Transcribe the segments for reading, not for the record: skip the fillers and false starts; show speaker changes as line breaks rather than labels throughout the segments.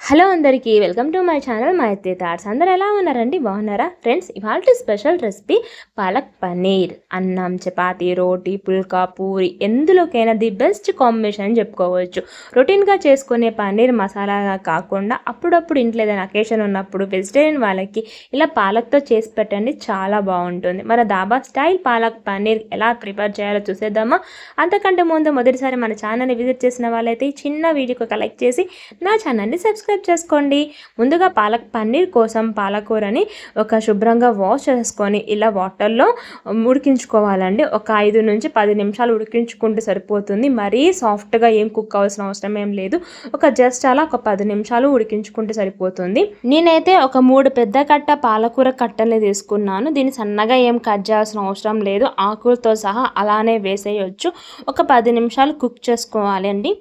Hello అందరికీ welcome to my channel Maitri thoughts. అందరూ ఎలా ఉన్నారండి? బాగున్నారా ఫ్రెండ్స్? ఇవాళ స్పెషల్ రెసిపీ పాలక్ పన్నీర్. అన్నం, చపాతీ, రోటీ, పుల్కా, పూరి ఎందులోకైనా ది బెస్ట్ కాంబినేషన్ అని చెప్పుకోవచ్చు. రొటీన్గా చేసుకునే పన్నీర్ మసాలాగా కాకుండా అప్పుడప్పుడు ఇంట్లో ఏదైనా అకేషన్ ఉన్నప్పుడు వెజిటేరియన్ వాళ్ళకి ఇలా పాలక్తో చేసి పెట్టండి, చాలా బాగుంటుంది. మన దాబా స్టైల్ పాలక్ పన్నీర్ ఎలా ప్రిపేర్ చేయాలో చూసేద్దామా? అంతకంటే ముందు మొదటిసారి మన ఛానల్ని విజిట్ చేసిన వాళ్ళైతే ఈ చిన్న వీడియోకి ఒక లైక్ చేసి నా ఛానల్ని సబ్స్క్రైబ్ చేసుకోండి. ముందుగా పాలక్ పన్నీర్ కోసం పాలకూరని ఒక శుభ్రంగా వాష్ చేసుకొని ఇలా వాటర్లో ఉడికించుకోవాలండి. ఒక 5 నుంచి 10 నిమిషాలు ఉడికించుకుంటే సరిపోతుంది. మరీ సాఫ్ట్గా ఏం కుక్ అవ్వాల్సిన అవసరం ఏం లేదు. జస్ట్ అలా ఒక 10 నిమిషాలు ఉడికించుకుంటే సరిపోతుంది. నేనైతే ఒక 3 పెద్ద కట్ట పాలకూర కట్టలు తీసుకున్నాను. దీన్ని సన్నగా ఏం కట్ చేయాల్సిన అవసరం లేదు. ఆకులతో సహా అలానే వేసేయచ్చు. ఒక 10 నిమిషాలు కుక్ చేసుకోవాలి అండి.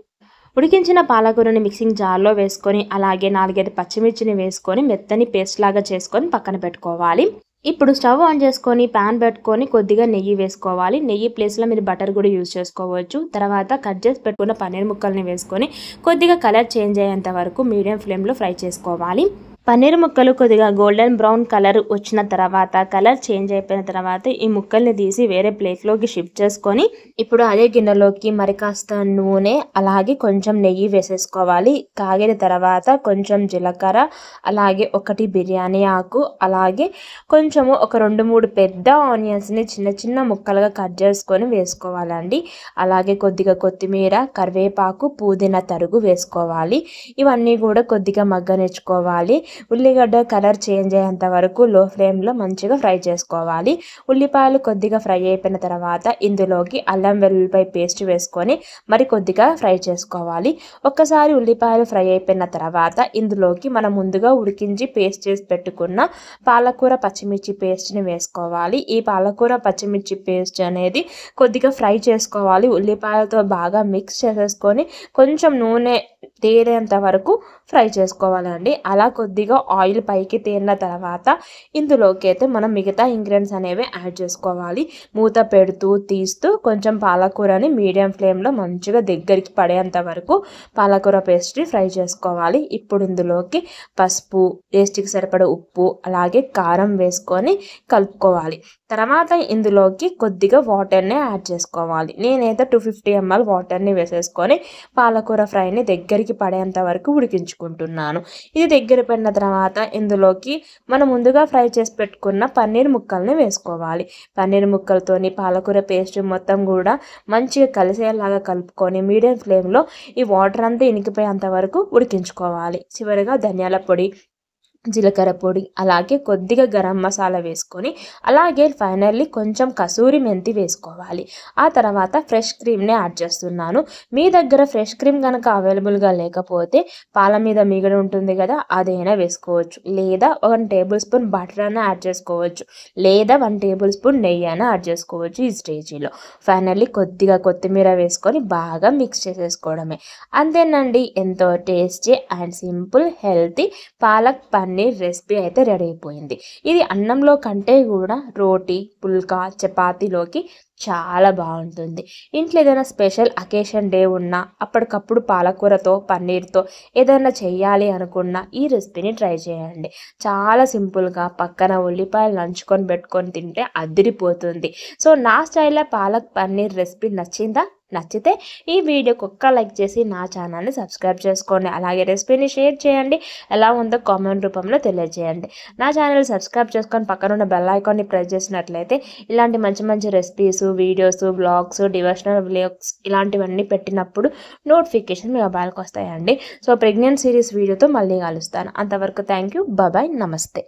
ఉడికించిన పాలకూరని మిక్సింగ్ జార్లో వేసుకొని అలాగే 4-5 పచ్చిమిర్చిని వేసుకొని మెత్తని పేస్ట్ లాగా చేసుకొని పక్కన పెట్టుకోవాలి. ఇప్పుడు స్టవ్ ఆన్ చేసుకొని ప్యాన్ పెట్టుకొని కొద్దిగా నెయ్యి వేసుకోవాలి. నెయ్యి ప్లేస్లో మీరు బటర్ కూడా యూజ్ చేసుకోవచ్చు. తర్వాత కట్ చేసి పెట్టుకున్న పన్నీర్ ముక్కల్ని వేసుకొని కొద్దిగా కలర్ చేంజ్ అయ్యేంత వరకు మీడియం ఫ్లేమ్లో ఫ్రై చేసుకోవాలి. పన్నీర్ ముక్కలు కొద్దిగా గోల్డెన్ బ్రౌన్ కలర్ వచ్చిన తర్వాత, కలర్ చేంజ్ అయిపోయిన తర్వాత ఈ ముక్కల్ని తీసి వేరే ప్లేట్లోకి షిఫ్ట్ చేసుకొని ఇప్పుడు అదే గిన్నెలోకి మరి కాస్త నూనె అలాగే కొంచెం నెయ్యి వేసేసుకోవాలి. కాగిన తర్వాత కొంచెం జీలకర్ర, అలాగే 1 బిర్యానీ ఆకు, అలాగే కొంచెము ఒక 2-3 పెద్ద ఆనియన్స్ని చిన్న చిన్న ముక్కలుగా కట్ చేసుకొని వేసుకోవాలండి. అలాగే కొద్దిగా కొత్తిమీర, కరివేపాకు, పుదీనా తరుగు వేసుకోవాలి. ఇవన్నీ కూడా కొద్దిగా మగ్గనిచ్చుకోవాలి. ఉల్లిగడ్డ కలర్ చేంజ్ అయ్యేంత వరకు లో ఫ్లేమ్లో మంచిగా ఫ్రై చేసుకోవాలి. ఉల్లిపాయలు కొద్దిగా ఫ్రై అయిపోయిన తర్వాత ఇందులోకి అల్లం వెల్లుల్లిపాయ పేస్ట్ వేసుకొని మరి కొద్దిగా ఫ్రై చేసుకోవాలి. ఒక్కసారి ఉల్లిపాయలు ఫ్రై అయిపోయిన తర్వాత ఇందులోకి మనం ముందుగా ఉడికించి పేస్ట్ చేసి పెట్టుకున్న పాలకూర పచ్చిమిర్చి పేస్ట్ని వేసుకోవాలి. ఈ పాలకూర పచ్చిమిర్చి పేస్ట్ అనేది కొద్దిగా ఫ్రై చేసుకోవాలి. ఉల్లిపాయలతో బాగా మిక్స్ చేసేసుకొని కొంచెం నూనె తేలేంత వరకు ఫ్రై చేసుకోవాలండి. అలా కొద్దిగా ఆయిల్ పైకి తేలిన తర్వాత ఇందులోకి అయితే మనం మిగతా ఇంగ్రీడియంట్స్ అనేవి యాడ్ చేసుకోవాలి. మూత పెడుతూ తీస్తూ కొంచెం పాలకూరని మీడియం ఫ్లేమ్లో మంచిగా దగ్గరికి పడేంత వరకు పాలకూర పేస్ట్ని ఫ్రై చేసుకోవాలి. ఇప్పుడు ఇందులోకి పసుపు, టేస్ట్కి సరిపడ ఉప్పు, అలాగే కారం వేసుకొని కలుపుకోవాలి. తర్వాత ఇందులోకి కొద్దిగా వాటర్ని యాడ్ చేసుకోవాలి. నేనైతే 250 ml వాటర్ని వేసేసుకొని పాలకూర ఫ్రైని దగ్గరికి పడేంత వరకు ఉడికించుకుంటున్నాను. ఇది దగ్గర పడిన తర్వాత ఇందులోకి మనం ముందుగా ఫ్రై చేసి పెట్టుకున్న పన్నీర్ ముక్కల్ని వేసుకోవాలి. పన్నీర్ ముక్కలతోని పాలకూర పేస్ట్ మొత్తం కూడా మంచిగా కలిసేలాగా కలుపుకొని మీడియం ఫ్లేమ్లో ఈ వాటర్ అంతా ఇనికిపోయేంత వరకు ఉడికించుకోవాలి. చివరిగా ధనియాల పొడి, జీలకర్ర పొడి, అలాగే కొద్దిగా గరం మసాలా వేసుకొని అలాగే ఫైనల్లీ కొంచెం కసూరి మెంతి వేసుకోవాలి. ఆ తర్వాత ఫ్రెష్ క్రీమ్ని యాడ్ చేస్తున్నాను. మీ దగ్గర ఫ్రెష్ క్రీమ్ కనుక అవైలబుల్గా లేకపోతే పాల మీద మీగడ ఉంటుంది కదా, అదైనా వేసుకోవచ్చు. లేదా 1 టేబుల్ స్పూన్ బటర్ అయినా యాడ్ చేసుకోవచ్చు. లేదా 1 టేబుల్ స్పూన్ నెయ్యి అయినా యాడ్ చేసుకోవచ్చు ఈ స్టేజీలో. ఫైనల్లీ కొద్దిగా కొత్తిమీర వేసుకొని బాగా మిక్స్ చేసేసుకోవడమే. అంతేనండి, ఎంతో tasty and simple healthy palak paneer recipe అయితే రెడీ అయిపోయింది. ఇది అన్నంలో కంటే కూడా రోటీ, పుల్కా, చపాతీలోకి చాలా బాగుంటుంది. ఇంట్లో ఏదైనా స్పెషల్ అకేషన్ డే ఉన్నా అప్పటికప్పుడు పాలకూరతో పన్నీర్తో ఏదైనా చెయ్యాలి అనుకున్నా ఈ రెసిపీని ట్రై చేయండి. చాలా సింపుల్గా పక్కన ఉల్లిపాయలు నంచుకొని పెట్టుకొని తింటే అదిరిపోతుంది. సో నా స్టైల్లో పాలక్ పన్నీర్ రెసిపీ నచ్చితే ఈ వీడియోకి ఒక్క లైక్ చేసి నా ఛానల్ని సబ్స్క్రైబ్ చేసుకోండి. అలాగే రెసిపీని షేర్ చేయండి. ఎలా ఉందో కామెంట్ రూపంలో తెలియజేయండి. నా ఛానల్ సబ్స్క్రైబ్ చేసుకొని పక్కన ఉన్న బెల్ ఐకాన్ని ప్రెస్ చేసినట్లయితే ఇలాంటి మంచి మంచి recipes, videos, blogs, devotional vlogs ఇలాంటివన్నీ పెట్టినప్పుడు నోటిఫికేషన్ మీ మొబైల్కి వస్తాయండి. సో ప్రెగ్నెంట్ సిరీస్ వీడియోతో మళ్ళీ కలుస్తాను. అంతవరకు థ్యాంక్ యూ, బాయ్, నమస్తే.